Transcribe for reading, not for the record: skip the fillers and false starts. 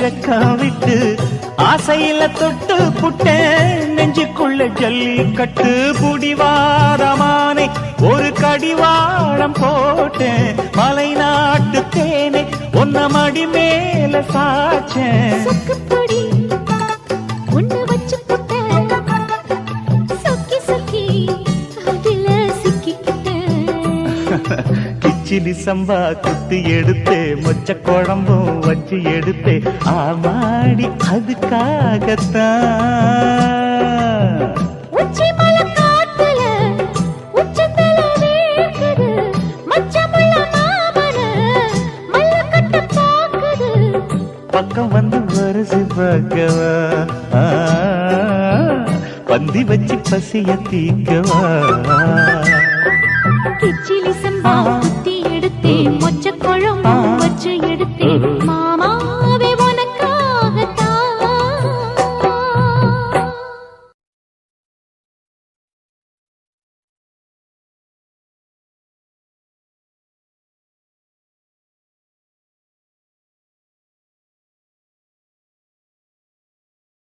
வெக்கம் விட்டு ஆசையில தொட்டு புட்டேன் நெஞ்சுக்குள்ள ஜல்லிக்கட்டு புடிவாரமானே ஒரு கடிவாளம் போட்டேன் மலை நாட்டு தேனே ஒன்ன மடி மேல சாச்சேன் கிச்சிலி சம்பா குத்தி எடுத்தே மொச்ச குழம்பும் வச்சு எடுத்தே ஆமாடி அதுக்காகத்தான் பக்கம் வந்து வருது பகவா பந்தி வச்சு பசிய தீக்கவா கிச்சிலி சம்பா